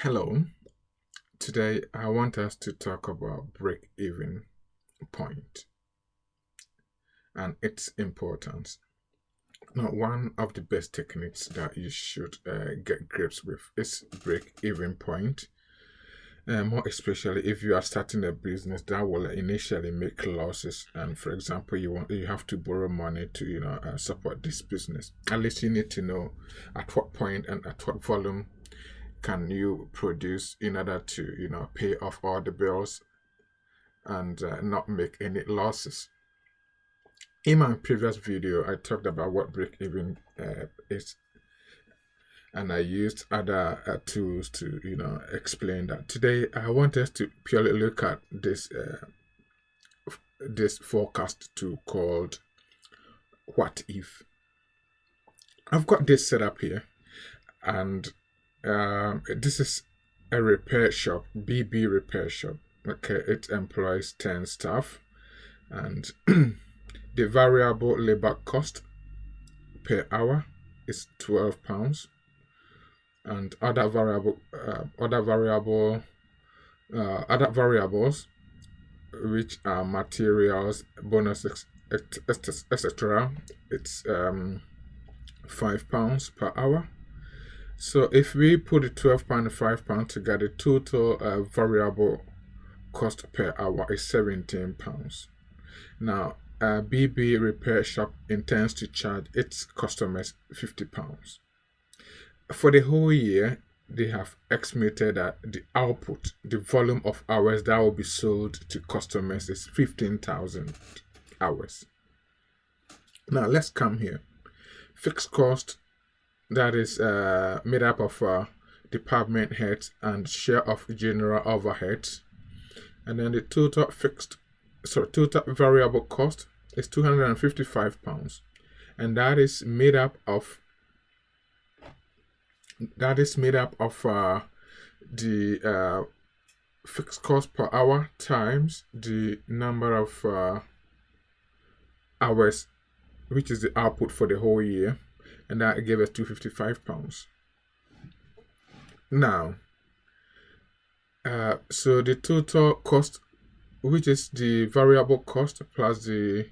Hello, today I want us to talk about break-even point and its importance. Now, one of the best techniques that you should get grips with is break-even point. More especially if you are starting a business that will initially make losses, and for example, you have to borrow money to support this business. At least you need to know at what point and at what volume can you produce in order to pay off all the bills and not make any losses. In my previous video I talked about what break even is, and I used other tools to explain that. Today I want us to purely look at this forecast tool called what if. I've got this set up here, and this is a repair shop, BB repair shop. Okay, it employs 10 staff, and the variable labor cost per hour is £12, and other variables, which are materials, bonuses, etc. It's £5 per hour. So if we put the £12 and £5 together, total variable cost per hour is £17. Now, BB Repair Shop intends to charge its customers £50. For the whole year, they have estimated that the output, the volume of hours that will be sold to customers is 15,000 hours. Now, let's come here. Fixed cost, that is made up of department heads and share of general overheads, and then the total variable cost is £255, and that is made up of the fixed cost per hour times the number of hours, which is the output for the whole year, and that gave us £255. Now, so the total cost, which is the variable cost plus the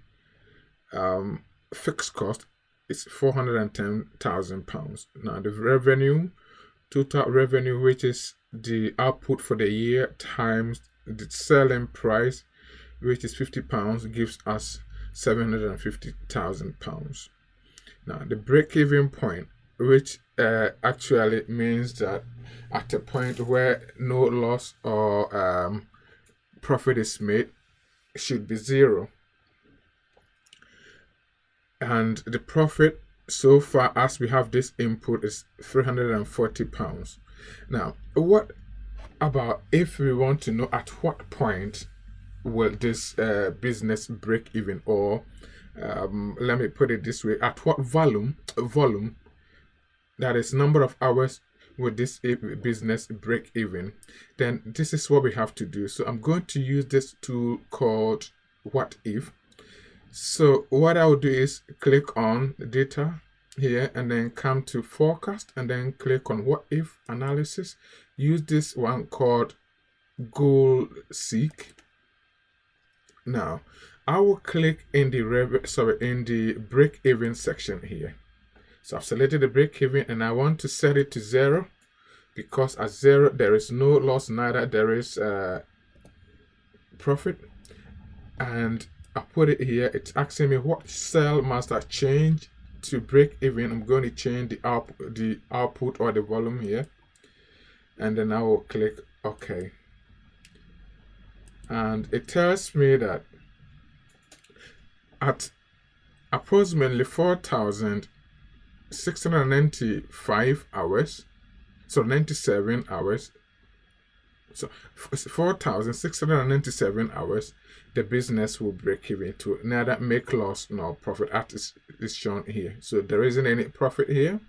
fixed cost, is £410,000. Now, the total revenue, which is the output for the year times the selling price, which is £50, gives us £750,000. Now, the break-even point, which actually means that at a point where no loss or profit is made, should be zero. And the profit so far as we have this input is £340. Now, what about if we want to know at what point will this business break even, or let me put it this way, at what volume, that is number of hours, will this business break even? Then this is what we have to do. So I'm going to use this tool called what if. So what I will do is click on data here and then come to forecast and then click on what if analysis. Use this one called goal seek. Now I will click in the break even section here. So I've selected the break even and I want to set it to 0, because at 0 there is no loss, neither there is profit. And I put it here. It's asking me what cell must I change to break even. I'm going to change the output or the volume here, and then I will click OK. And it tells me that at approximately 4,695 hours, so 97 hours, so 4,697 hours, the business will break even, to neither make loss nor profit, as is shown here. So there isn't any profit here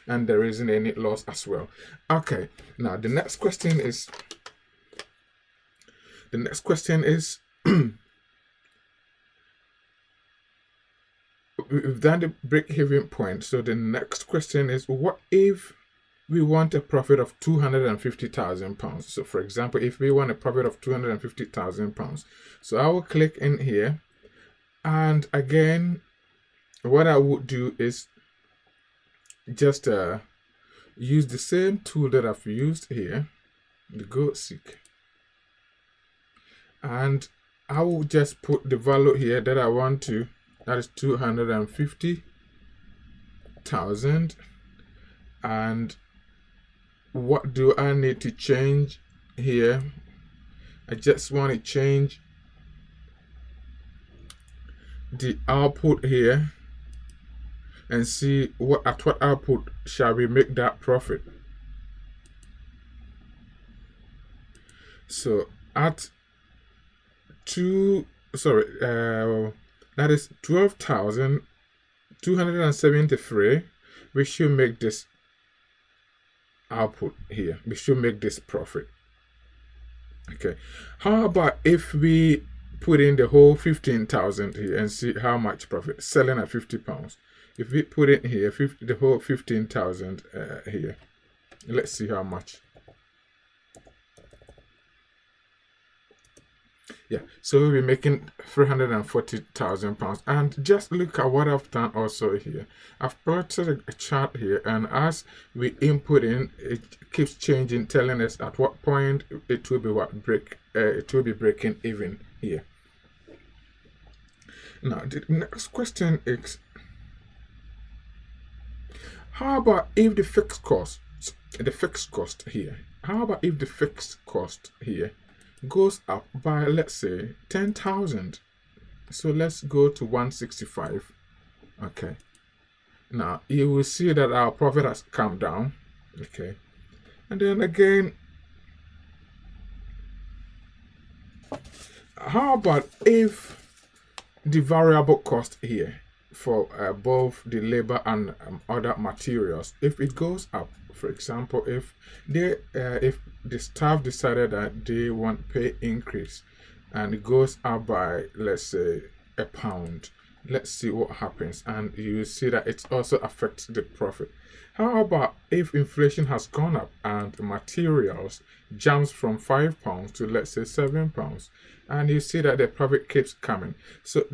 and there isn't any loss as well. Okay, now the next question is we've done the break-even point. So the next question is, what if we want a profit of £250,000. So for example, if we want a profit of £250,000, so I will click in here, and again, what I would do is just use the same tool that I've used here, the Go Seek, and I will just put the value here that I want to, that is 250,000. And what do I need to change here? I just want to change the output here and see at what output shall we make that profit. So at that is 12,273, we should make this output here. We should make this profit. Okay, how about if we put in the whole 15,000 here and see how much profit selling at £50? If we put in here the whole 15,000 here, let's see how much. Yeah, so we'll be making £340,000. And just look at what I've done also here. I've plotted a chart here, and as we input in, it keeps changing, telling us at what point it will be it will be breaking even here. Now the next question is, how about if the fixed cost here? How about if the fixed cost here goes up by, let's say, 10,000? So let's go to 165. Okay, now you will see that our profit has come down. Okay, and then again, how about if the variable cost here for both the labor and other materials, if it goes up? For example, if the staff decided that they want pay increase and it goes up by, let's say, £1, let's see what happens, and you see that it also affects the profit. How about if inflation has gone up and materials jumps from £5 to, let's say, £7, and you see that the profit keeps coming? So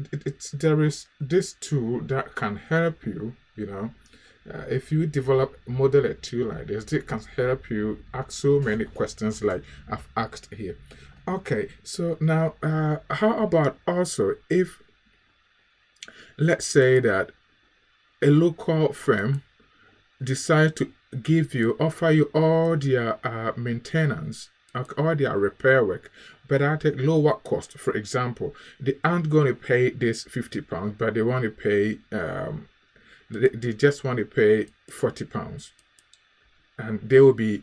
there is this tool that can help you, if you develop model a tool like this, it can help you ask so many questions like I've asked here. Okay, so now how about also if, let's say that a local firm decide to offer you all their maintenance, all their repair work, but at a lower cost. For example, they aren't going to pay this £50, but they want to pay they just want to pay £40, and they will be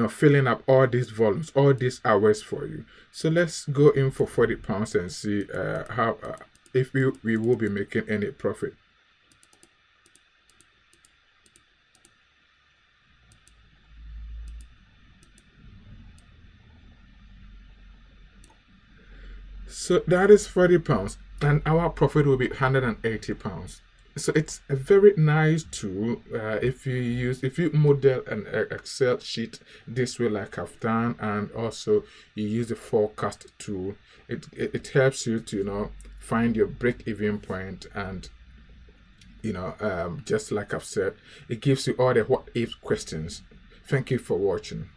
filling up all these volumes, all these hours for you. So let's go in for £40 and see how if we will be making any profit. So that is £40, and our profit will be £180. So it's a very nice tool if you model an Excel sheet this way like I've done, and also you use the forecast tool. It helps you to find your break-even point, and just like I've said, it gives you all the what if questions. Thank you for watching.